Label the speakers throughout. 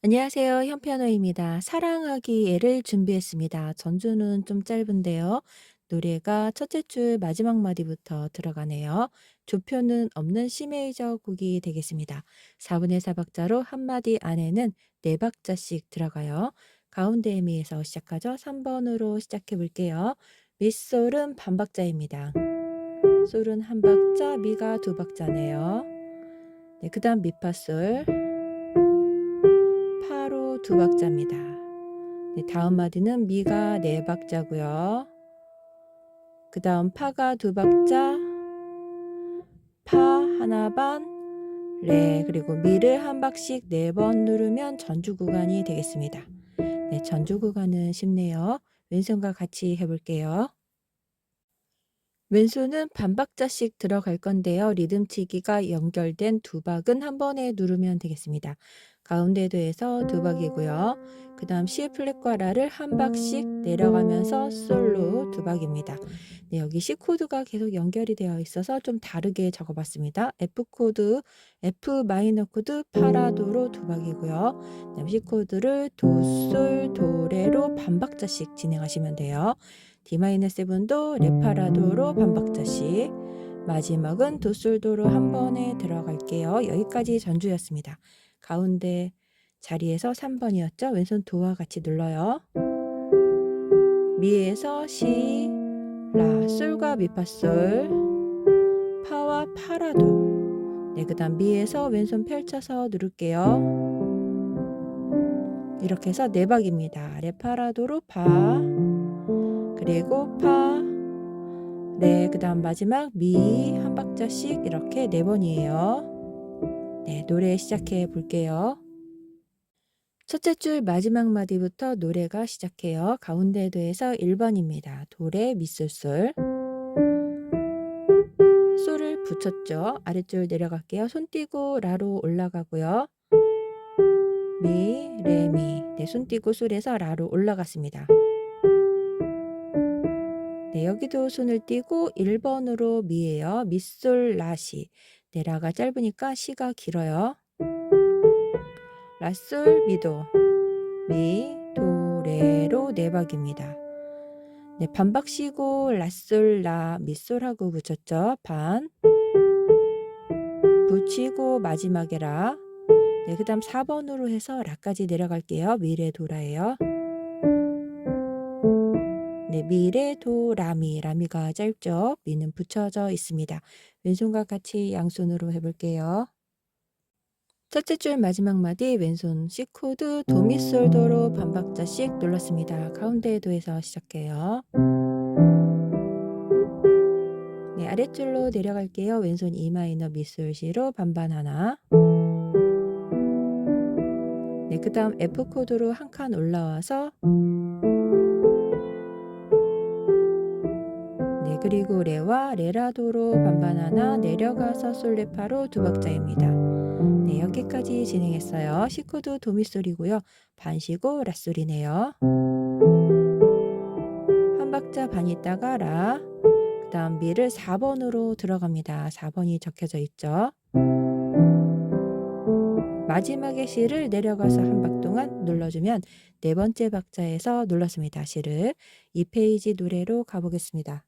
Speaker 1: 안녕하세요. 현피아노입니다. 사랑하기에를 준비했습니다. 전주는 좀 짧은데요. 노래가 첫째 줄 마지막 마디부터 들어가네요. 조표는 없는 C 메이저 곡이 되겠습니다. 4분의 4 박자로 한 마디 안에는 네 박자씩 들어가요. 가운데 미에서 시작하죠. 3번으로 시작해 볼게요. 미솔은 반박자입니다. 솔은 한 박자, 미가 두 박자네요. 네, 그다음 미파솔. 파로 두 박자입니다. 네, 다음 마디는 미가 네 박자고요. 그 다음 파가 두 박자, 파 하나 반, 레 그리고 미를 한 박씩 네 번 누르면 전주 구간이 되겠습니다. 네, 전주 구간은 쉽네요. 왼손과 같이 해볼게요. 왼손은 반박자씩 들어갈 건데요. 리듬치기가 연결된 두 박은 한 번에 누르면 되겠습니다. 가운데도 해서 두 박이고요. 그 다음 C 플랫과 라를 한 박씩 내려가면서 솔로 두 박입니다. 네, 여기 C 코드가 계속 연결이 되어 있어서 좀 다르게 적어봤습니다. F 코드, F 마이너 코드, 파라도로 두 박이고요. 그다음 C 코드를 도, 솔, 도, 레로 반박자씩 진행하시면 돼요. D-7도 레파라도로 반박자씩, 마지막은 도솔도로 한 번에 들어갈게요. 여기까지 전주였습니다. 가운데 자리에서 3번이었죠. 왼손 도와 같이 눌러요. 미에서 시, 라, 솔과 미파솔, 파와 파라도. 네, 그 다음 미에서 왼손 펼쳐서 누를게요. 이렇게 해서 네 박입니다. 레파라도로 파, 그리고 파, 네, 그 다음 마지막 미 한 박자씩 이렇게 네 번이에요. 네, 노래 시작해 볼게요. 첫째 줄 마지막 마디부터 노래가 시작해요. 가운데 도에서 1번입니다. 도레 미솔솔. 솔을 붙였죠. 아랫줄 내려갈게요. 손 띄고 라로 올라가고요. 미, 레, 미. 네, 손 띄고 솔에서 라로 올라갔습니다. 네, 여기도 손을 띄고 1번으로 미예요. 미솔 라시. 네, 라가 짧으니까 시가 길어요. 라솔 미도, 미, 도, 레로 네 박입니다. 네, 반박 쉬고 라솔 라 미솔하고 붙였죠. 반 붙이고 마지막에 라. 네, 그 다음 4번으로 해서 라까지 내려갈게요. 미레 도라예요. 네, 미레 도 라미. 라미가 짧죠. 미는 붙여져 있습니다. 왼손과 같이 양손으로 해볼게요. 첫째 줄 마지막 마디 왼손 C 코드 도미솔도로 반박자씩 눌렀습니다. 가운데 도에서 시작해요. 네, 아랫줄로 내려갈게요. 왼손 E 마이너 미솔 C로 반반 하나. 네, 그 다음 F 코드로 한 칸 올라와서, 네, 그리고 레와 레라도로 반반 하나 내려가서 솔레파로 두 박자입니다. 네, 여기까지 진행했어요. C 코드 도미솔이고요. 반 쉬고 라솔이네요. 한 박자 반 있다가 라, 그 다음 미를 4번으로 들어갑니다. 4번이 적혀져 있죠. 마지막에 C를 내려가서 한 박 동안 눌러주면 네 번째 박자에서 눌렀습니다. C를. 2페이지 노래로 가보겠습니다.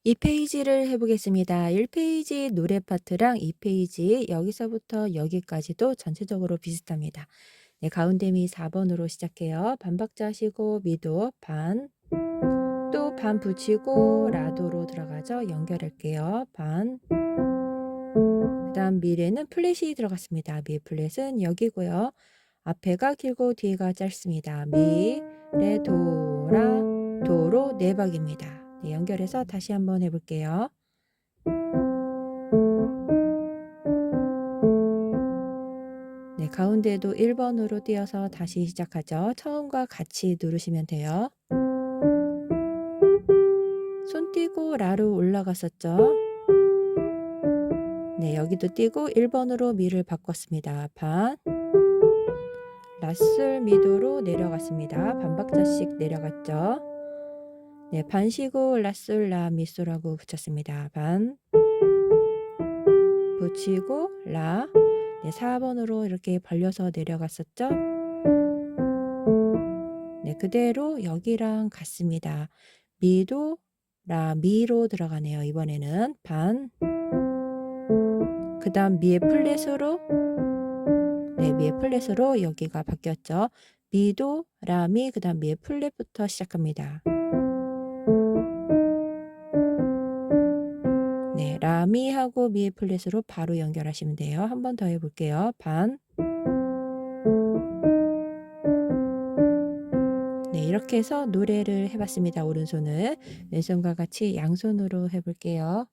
Speaker 1: 이 페이지를 해보겠습니다. 1페이지 노래 파트랑 2페이지 여기서부터 여기까지도 전체적으로 비슷합니다. 네, 가운데 미 4번으로 시작해요. 반박자 쉬고 미도 반, 또 반 붙이고 라도로 들어가죠. 연결할게요. 반, 그다음 미래는 플랫이 들어갔습니다. 미 플랫은 여기고요. 앞에가 길고 뒤가 짧습니다. 미, 레, 도, 라, 도로 네 박입니다. 네, 연결해서 다시 한번 해볼게요. 네, 가운데도 1번으로 띄어서 다시 시작하죠. 처음과 같이 누르시면 돼요. 손 띄고 라로 올라갔었죠. 네, 여기도 띄고 1번으로 미를 바꿨습니다. 반, 라솔 미도로 내려갔습니다. 반박자씩 내려갔죠. 네, 반 쉬고 라솔 라 미소라고 붙였습니다. 반 붙이고 라. 네, 4번으로 이렇게 벌려서 내려갔었죠. 네, 그대로 여기랑 같습니다. 미도 라 미로 들어가네요. 이번에는 반. 그 다음 미의 플랫으로, 네, 미의 플랫으로 여기가 바뀌었죠. 미도 라 미, 그 다음 미의 플랫부터 시작합니다. 네, 라 미 하고 미의 플랫으로 바로 연결하시면 돼요. 한 번 더 해볼게요. 반. 네, 이렇게 해서 노래를 해봤습니다. 오른손을. 왼손과 같이 양손으로 해볼게요.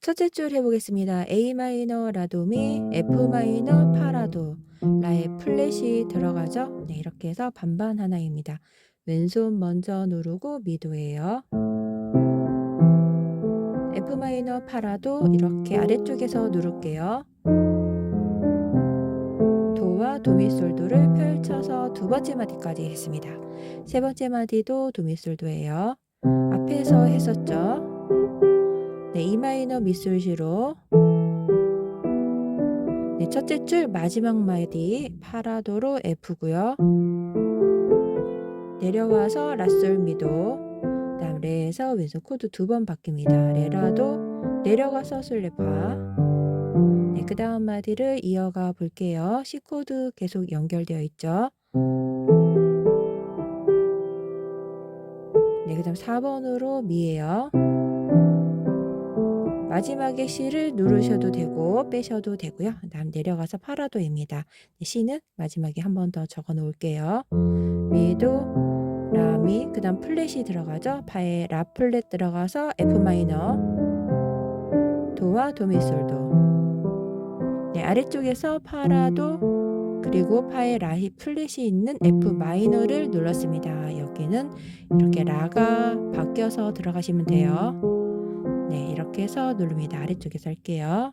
Speaker 1: 첫째 줄 해보겠습니다. A 마이너 라도미, F 마이너 파라도, 라의 플랫이 들어가죠. 네, 이렇게 해서 반반 하나입니다. 왼손 먼저 누르고 미도예요. F 마이너 파라도 이렇게 아래쪽에서 누를게요. 도와 도미솔도를 펼쳐서 두 번째 마디까지 했습니다. 세 번째 마디도 도미솔도예요. 앞에서 했었죠. 네, E 마이너 미솔시로. 네, 첫째 줄 마지막 마디 파라도로 F고요. 내려와서 라솔 미도, 그다음 레에서 왼손 코드 두 번 바뀝니다. 레라도 내려가서 솔레파. 네, 그 다음 마디를 이어가 볼게요. C 코드 계속 연결되어 있죠. 네, 그 다음 4번으로 미예요. 마지막에 C를 누르셔도 되고 빼셔도 되고요. 다음 내려가서 파라도입니다. C는 마지막에 한 번 더 적어 놓을게요. 미도, 라, 미, 그 다음 플랫이 들어가죠. 파에 라 플랫 들어가서 F 마이너, 도와 도미솔도. 네, 아래쪽에서 파라도, 그리고 파에 라히 플랫이 있는 F 마이너를 눌렀습니다. 여기는 이렇게 라가 바뀌어서 들어가시면 돼요. 네, 이렇게 해서 누릅니다. 아래쪽에서 할게요.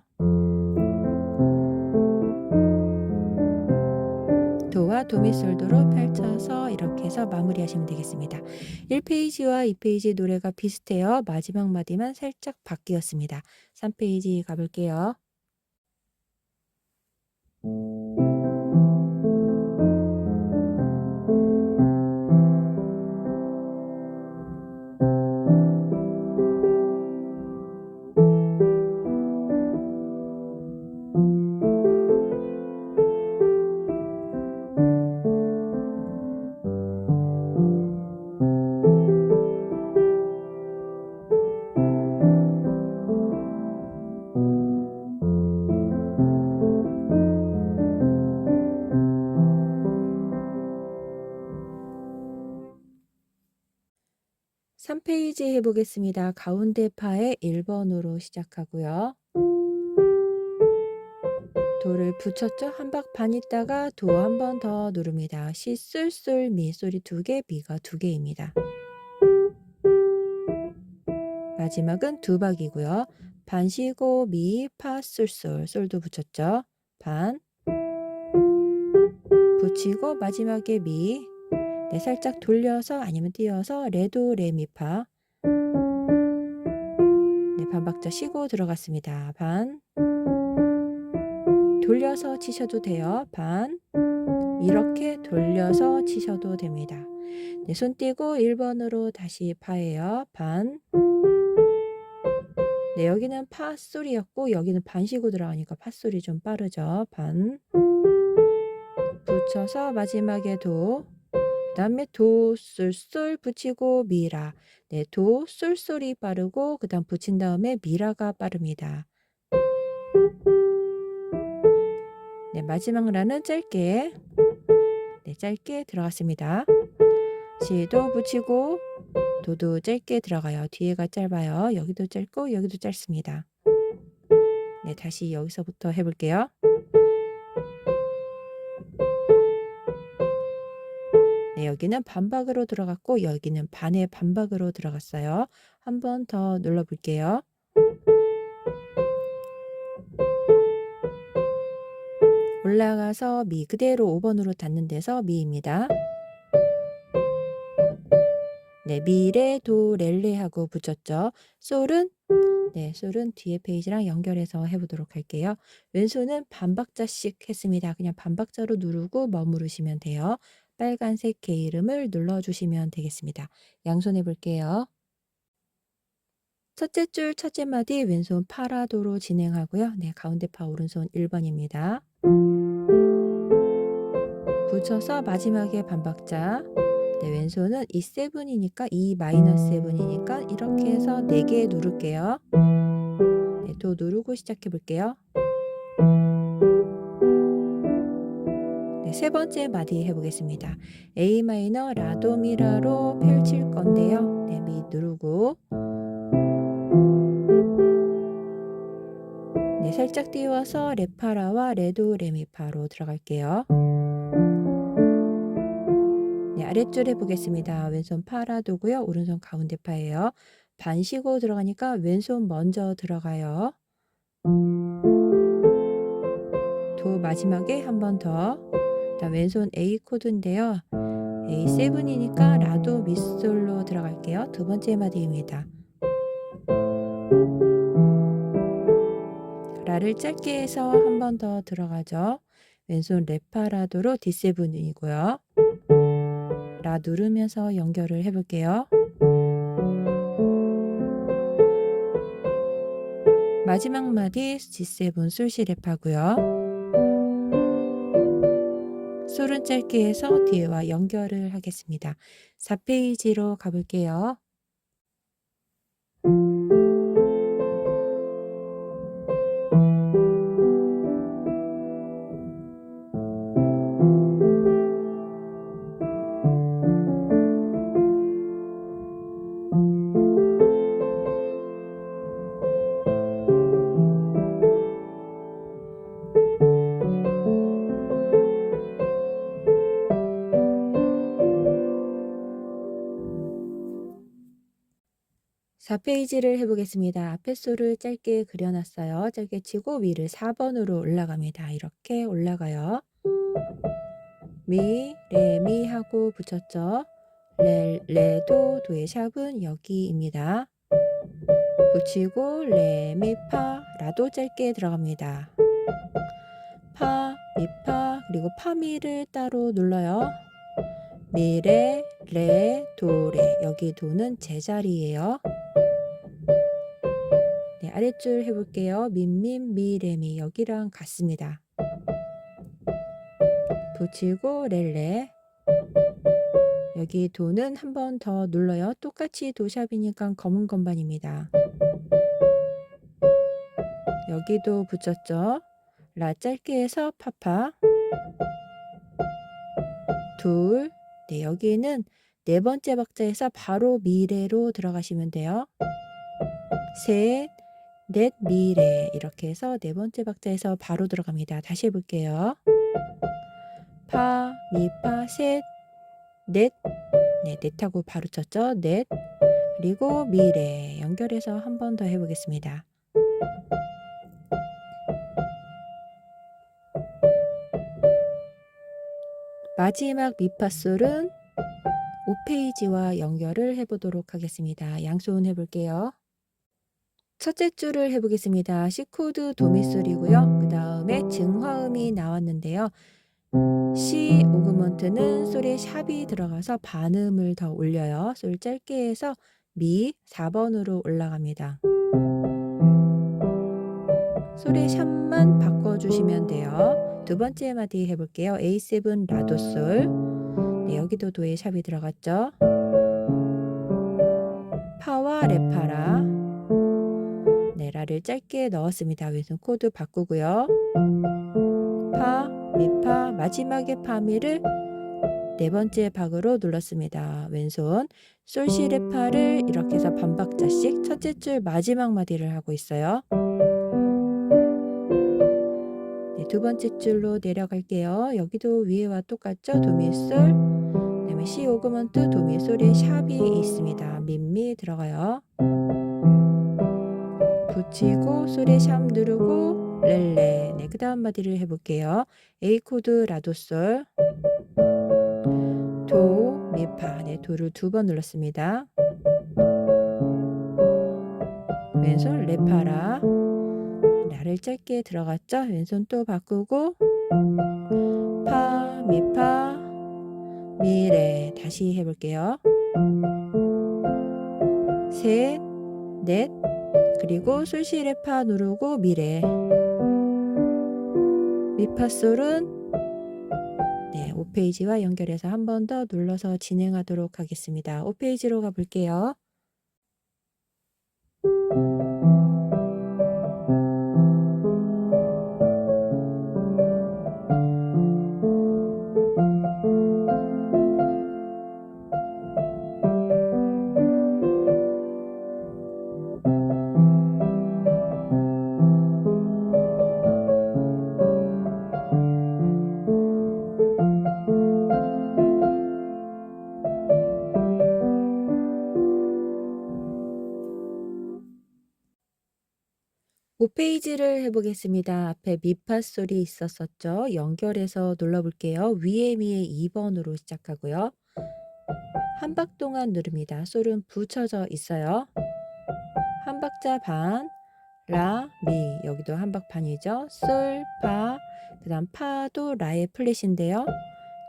Speaker 1: 도와 도미솔도로 펼쳐서 이렇게 해서 마무리하시면 되겠습니다. 1페이지와 2페이지 노래가 비슷해요. 마지막 마디만 살짝 바뀌었습니다. 3페이지 가볼게요. 삼 페이지 해보겠습니다. 가운데 파에 1번으로 시작하고요. 도를 붙였죠? 한 박 반 있다가 도 한 번 더 누릅니다. 시, 솔, 솔, 미 소리 두 개, 미가 두 개입니다. 마지막은 두 박이고요. 반 쉬고 미, 파, 솔, 솔, 솔도 붙였죠? 반 붙이고 마지막에 미. 네, 살짝 돌려서 아니면 띄어서 레도, 레, 미, 파. 네, 반박자 쉬고 들어갔습니다. 반 돌려서 치셔도 돼요. 반 이렇게 돌려서 치셔도 됩니다. 네, 손 띄고 1번으로 다시 파예요. 반. 네, 여기는 파 소리였고 여기는 반 쉬고 들어가니까 파 소리 좀 빠르죠. 반 붙여서 마지막에 도, 그 다음에 도, 솔, 솔 붙이고 미라. 네, 도, 솔, 솔이 빠르고 그 다음 붙인 다음에 미라가 빠릅니다. 네, 마지막 라는 짧게 네, 짧게 들어갔습니다. 시도 붙이고 도도 짧게 들어가요. 뒤에가 짧아요. 여기도 짧고 여기도 짧습니다. 네, 다시 여기서부터 해볼게요. 네, 여기는 반박으로 들어갔고 여기는 반의 반박으로 들어갔어요. 한 번 더 눌러볼게요. 올라가서 미 그대로 5번으로 닿는 데서 미입니다. 네, 미레 도 렐레 하고 붙였죠. 솔은 네, 솔은 뒤에 페이지랑 연결해서 해보도록 할게요. 왼손은 반박자씩 했습니다. 그냥 반박자로 누르고 머무르시면 돼요. 빨간색 개 이름을 눌러주시면 되겠습니다. 양손 해볼게요. 첫째 줄 첫째 마디 왼손 파라도로 진행하고요. 네, 가운데 파 오른손 1번입니다. 붙여서 마지막에 반박자. 네, 왼손은 E7이니까 E-7이니까 이렇게 해서 4개 누를게요. 네, 도 누르고 시작해 볼게요. 네, 세 번째 마디 해보겠습니다. A 마이너 라도 미라로 펼칠 건데요. 네, 미 누르고 네, 살짝 띄워서 레파라와 레도 레미파로 들어갈게요. 네, 아랫줄 해보겠습니다. 왼손 파라도고요. 오른손 가운데 파예요. 반 쉬고 들어가니까 왼손 먼저 들어가요. 도 마지막에 한 번 더. 다음 왼손 A 코드인데요. A7이니까 라도 미솔로 들어갈게요. 두 번째 마디입니다. 라를 짧게 해서 한 번 더 들어가죠. 왼손 레파라도로 D7이고요. 라 누르면서 연결을 해볼게요. 마지막 마디 G7 솔시 레파고요. 솔은 짧게 해서 뒤에와 연결을 하겠습니다. 4페이지로 가볼게요. 사 페이지를 해보겠습니다. 앞에 솔을 짧게 그려놨어요. 짧게 치고 위를 4번으로 올라갑니다. 이렇게 올라가요. 미, 레, 미 하고 붙였죠. 레, 도, 도의 샵은 여기입니다. 붙이고 레, 미, 파, 라도 짧게 들어갑니다. 파, 미, 파, 그리고 파, 미를 따로 눌러요. 미, 레, 도, 레. 여기 도는 제자리예요. 네, 아랫줄 해볼게요. 민민, 미, 레, 미. 여기랑 같습니다. 붙이고 렐레. 여기 도는 한 번 더 눌러요. 똑같이 도샵이니까 검은 건반입니다. 여기도 붙였죠. 라 짧게 해서 파파. 둘. 네, 여기는 네 번째 박자에서 바로 미레로 들어가시면 돼요. 셋, 넷, 미레. 이렇게 해서 네 번째 박자에서 바로 들어갑니다. 다시 해볼게요. 파, 미, 파, 셋, 넷. 네, 넷하고 바로 쳤죠. 넷. 그리고 미레. 연결해서 한 번 더 해보겠습니다. 마지막 미파솔은 5페이지와 연결을 해보도록 하겠습니다. 양손 해볼게요. 첫째 줄을 해보겠습니다. C코드 도미솔이고요. 그 다음에 증화음이 나왔는데요. C 오그먼트는 솔에 샵이 들어가서 반음을 더 올려요. 솔 짧게 해서 미 4번으로 올라갑니다. 솔의 샵만 바꿔주시면 돼요. 두 번째 마디 해볼게요. A7 라도솔. 네, 여기도 도에 샵이 들어갔죠. 파와 레파라. 네, 라를 짧게 넣었습니다. 왼손 코드 바꾸고요. 파, 미, 파, 마지막에 파, 미를 네 번째 박으로 눌렀습니다. 왼손 솔, 시, 레, 파를 이렇게 해서 반박자씩 첫째 줄 마지막 마디를 하고 있어요. 네, 두 번째 줄로 내려갈게요. 여기도 위에와 똑같죠? 도미솔, 그 다음에 시 오그먼트 도미솔에 샵이 있습니다. 민미 들어가요. 붙이고 솔에 샵 누르고 렐레. 네, 그 다음 마디를 해볼게요. A 코드 라도솔, 도, 미, 파. 네, 도를 두 번 눌렀습니다. 왼손 레, 파라. 라를 짧게 들어갔죠? 왼손 또 바꾸고 파, 미, 파, 미, 레. 다시 해볼게요. 셋, 넷, 그리고 솔, 시, 레, 파 누르고 미, 레. 미, 파, 솔은 네, 5페이지와 연결해서 한 번 더 눌러서 진행하도록 하겠습니다. 5페이지로 가볼게요. 오 페이지를 해보겠습니다. 앞에 미파솔이 있었었죠. 연결해서 눌러볼게요. 위에 2번으로 시작하고요. 한 박 동안 누릅니다. 솔은 붙여져 있어요. 한 박자 반, 라, 미. 여기도 한 박 반이죠. 솔, 파, 그 다음 파도 라의 플랫인데요.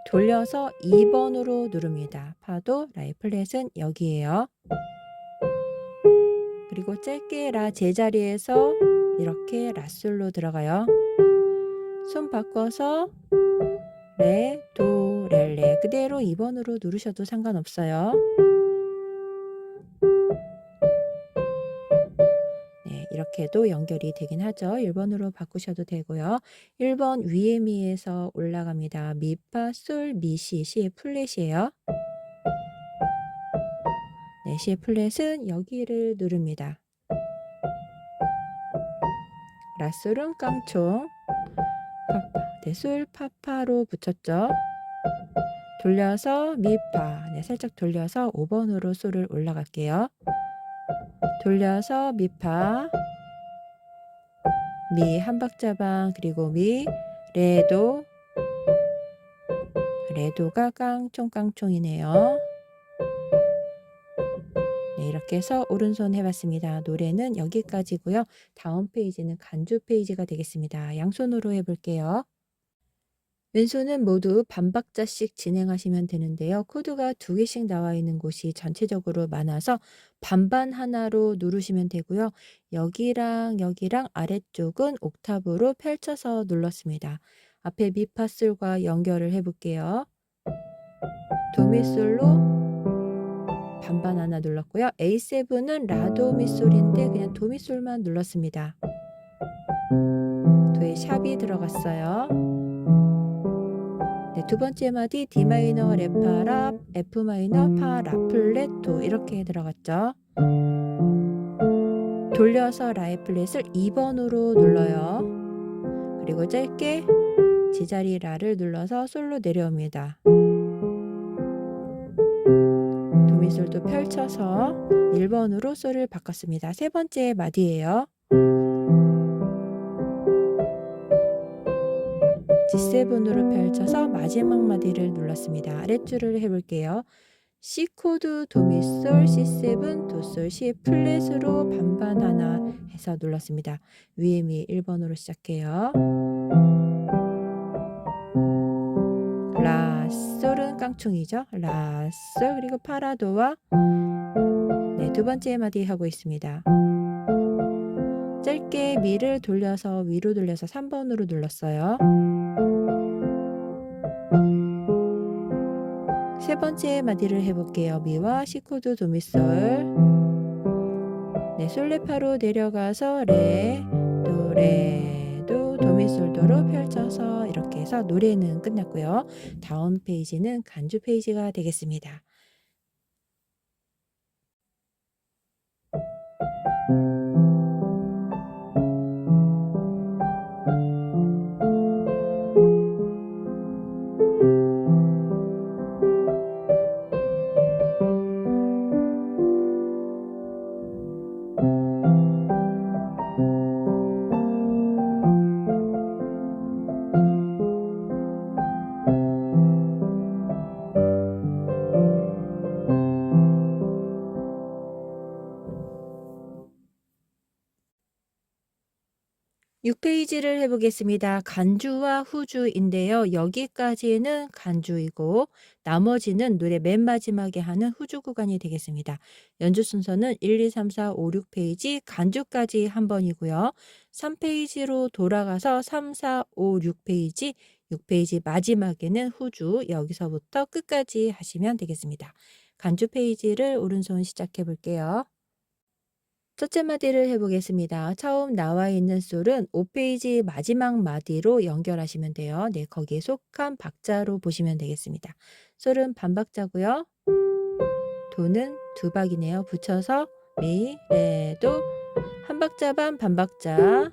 Speaker 1: 돌려서 2번으로 누릅니다. 파도 라의 플랫은 여기에요. 그리고 짧게 라 제자리에서 이렇게 라솔로 들어가요. 손 바꿔서 레, 도, 레, 레. 그대로 2번으로 누르셔도 상관없어요. 네, 이렇게도 연결이 되긴 하죠. 1번으로 바꾸셔도 되고요. 1번 위에 미에서 올라갑니다. 미, 파, 솔, 미, 시. 시의 플랫이에요. 네, 시의 플랫은 여기를 누릅니다. 라솔은 깡총, 파파. 네, 솔, 파파로 붙였죠. 돌려서 미, 파. 네, 살짝 돌려서 5번으로 솔을 올라갈게요. 돌려서 미, 파, 미, 한 박자 반, 그리고 미, 레도, 레도가 깡총깡총이네요. 네, 이렇게 해서 오른손 해봤습니다. 노래는 여기까지고요. 다음 페이지는 간주 페이지가 되겠습니다. 양손으로 해볼게요. 왼손은 모두 반박자씩 진행하시면 되는데요. 코드가 2개씩 나와 있는 곳이 전체적으로 많아서 반반 하나로 누르시면 되고요. 여기랑 여기랑 아래쪽은 옥타브로 펼쳐서 눌렀습니다. 앞에 미파솔과 연결을 해볼게요. 도미솔로 반반 하나 눌렀고요. A7은 라도미솔인데 그냥 도미솔만 눌렀습니다. 도에 샵이 들어갔어요. 네, 두 번째 마디 D 마이너 레파라 F 마이너 파 라 플랫 도 이렇게 들어갔죠. 돌려서 라의 플랫을 2번으로 눌러요. 그리고 짧게 제자리 라를 눌러서 솔로 내려옵니다. 도미솔도 펼쳐서 1번으로 솔을 바꿨습니다. 세 번째 마디예요. G7으로 펼쳐서 마지막 마디를 눌렀습니다. 아랫줄을 해볼게요. C 코드 도미솔 C7 도솔 C 플랫으로 반반 하나 해서 눌렀습니다. 위에 미 1번으로 시작해요. 라 솔은 깡총이죠. 라 솔 그리고 파라도와 네, 두 번째 마디 하고 있습니다. 짧게 미를 돌려서 위로 돌려서 3번으로 눌렀어요. 세 번째 마디를 해볼게요. 미와 C 코드 도미솔 네, 솔레파로 내려가서 레, 도, 도미솔 도미솔도로 펼쳐서 이렇게 해서 노래는 끝났고요. 다음 페이지는 간주 페이지가 되겠습니다. 육 페이지를 해보겠습니다. 간주와 후주인데요. 여기까지는 간주이고 나머지는 노래 맨 마지막에 하는 후주 구간이 되겠습니다. 연주 순서는 1, 2, 3, 4, 5, 6페이지 간주까지 한 번이고요. 3페이지로 돌아가서 3, 4, 5, 6페이지 6페이지 마지막에는 후주, 여기서부터 끝까지 하시면 되겠습니다. 간주 페이지를 오른손 시작해 볼게요. 첫째 마디를 해보겠습니다. 처음 나와 있는 솔은 5페이지 마지막 마디로 연결하시면 돼요. 네, 거기에 속한 박자로 보시면 되겠습니다. 솔은 반박자고요. 도는 두 박이네요. 붙여서 미, 레, 도 한 박자 반 반박자.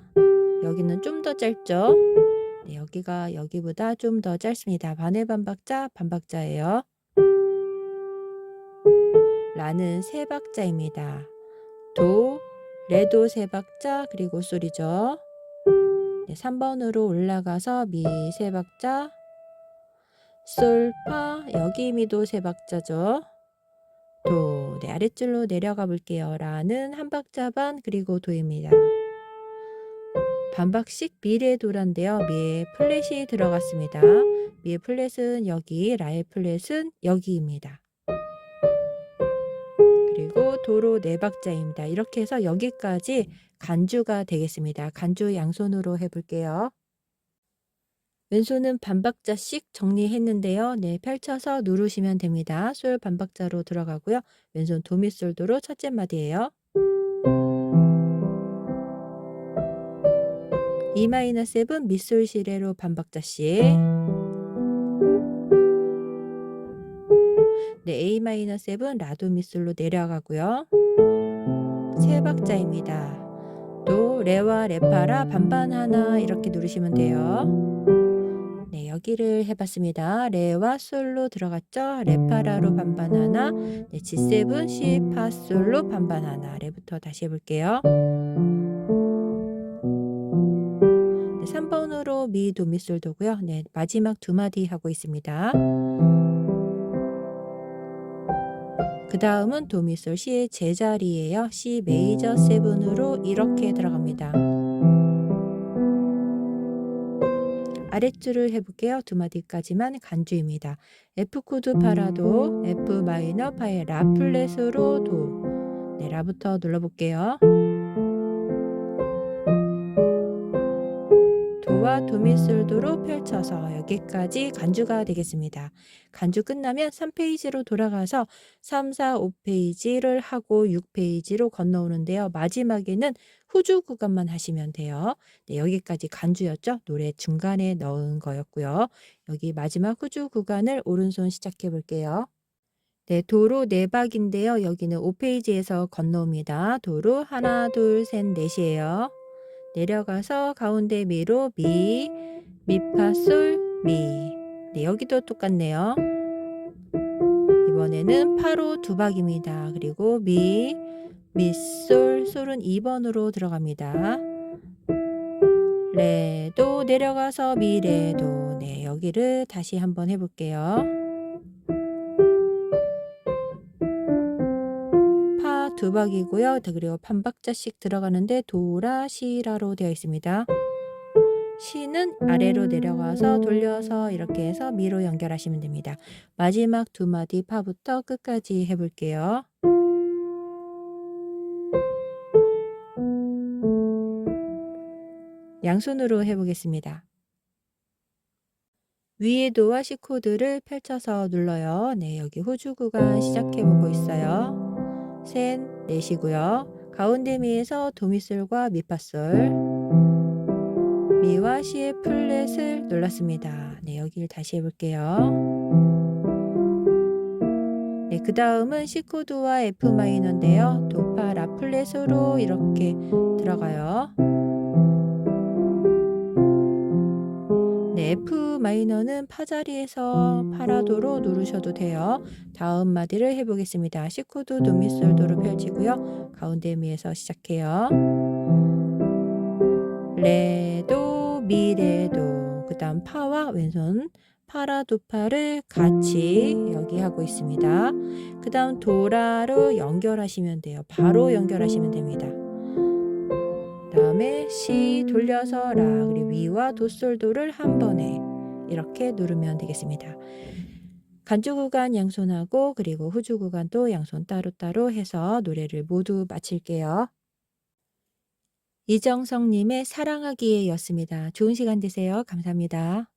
Speaker 1: 여기는 좀 더 짧죠? 네, 여기가 여기보다 좀 더 짧습니다. 반의 반박자, 반박자예요. 라는 세 박자입니다. 도, 레도 세 박자, 그리고 솔이죠. 네, 3번으로 올라가서 미 세 박자, 솔, 파, 여기 미도 세 박자죠. 도, 네, 아랫줄로 내려가 볼게요. 라는 한 박자 반, 그리고 도입니다. 반박식 미의 도란데요. 미의 플랫이 들어갔습니다. 미의 플랫은 여기, 라의 플랫은 여기입니다. 그리고 도로 네 박자입니다. 이렇게 해서 여기까지 간주가 되겠습니다. 간주 양손으로 해볼게요. 왼손은 반박자씩 정리했는데요. 네, 펼쳐서 누르시면 됩니다. 솔 반박자로 들어가고요. 왼손 도미솔도로 첫째 마디예요. E-7 미솔 시레로 반박자씩. 네, A-7 라도 미솔로 내려가고요. 세 박자입니다. 도, 레와 레파라 반반 하나 이렇게 누르시면 돼요. 네, 여기를 해봤습니다. 레와 솔로 들어갔죠? 레파라로 반반 하나. 네, G7 C 파 솔로 반반 하나. 레부터 다시 해볼게요. 네, 3번으로 미, 도, 미, 솔, 도고요. 네, 마지막 두 마디 하고 있습니다. 그 다음은 도, 미, 솔, C의 제자리예요. C 메이저 7으로 이렇게 들어갑니다. 아랫줄을 해볼게요. 두 마디까지만 간주입니다. F 코드 파라도, F 마이너 파의 라 플랫으로 도. 네, 라부터 눌러볼게요. 도와 도미솔도로 펼쳐서 여기까지 간주가 되겠습니다. 간주 끝나면 3페이지로 돌아가서 3, 4, 5페이지를 하고 6페이지로 건너오는데요. 마지막에는 후주 구간만 하시면 돼요. 네, 여기까지 간주였죠. 노래 중간에 넣은 거였고요. 여기 마지막 후주 구간을 오른손 시작해 볼게요. 네, 도로 네 박인데요. 여기는 5페이지에서 건너옵니다. 도로 하나, 둘, 셋, 넷이에요. 내려가서 가운데 미로 미, 미파, 솔, 미. 네, 여기도 똑같네요. 이번에는 파로 두 박입니다. 그리고 미, 미, 솔, 솔은 2번으로 들어갑니다. 레도 내려가서 미, 레도. 네, 여기를 다시 한번 해볼게요. 두 박이고요. 그리고 반박자씩 들어가는데 도라, 시라로 되어 있습니다. 시는 아래로 내려가서 돌려서 이렇게 해서 미로 연결하시면 됩니다. 마지막 두 마디 파부터 끝까지 해볼게요. 양손으로 해보겠습니다. 위에 도와 C 코드를 펼쳐서 눌러요. 네, 여기 호주 구간 시작해보고 있어요. 셋, 넷이고요. 가운데 미에서 도미솔과 미파솔. 미와 C의 플랫을 눌렀습니다. 네, 여기를 다시 해볼게요. 네, 그 다음은 C 코드와 F 마이너인데요. 도파 라 플랫으로 이렇게 들어가요. 네, F 마이너는 파 자리에서 파라도로 누르셔도 돼요. 다음 마디를 해보겠습니다. C 코드 도미솔도로 펼치고요. 가운데 미에서 시작해요. 레도 미레도, 그 다음 파와 왼손 파라 도파를 같이 여기 하고 있습니다. 그 다음 도라로 연결하시면 돼요. 바로 연결하시면 됩니다. 다음에 C 돌려서 라, 그리고 미와 도솔도를 한 번에 이렇게 누르면 되겠습니다. 간주 구간 양손하고 그리고 후주 구간도 양손 따로따로 해서 노래를 모두 마칠게요. 이정성님의 사랑하기에 였습니다. 좋은 시간 되세요. 감사합니다.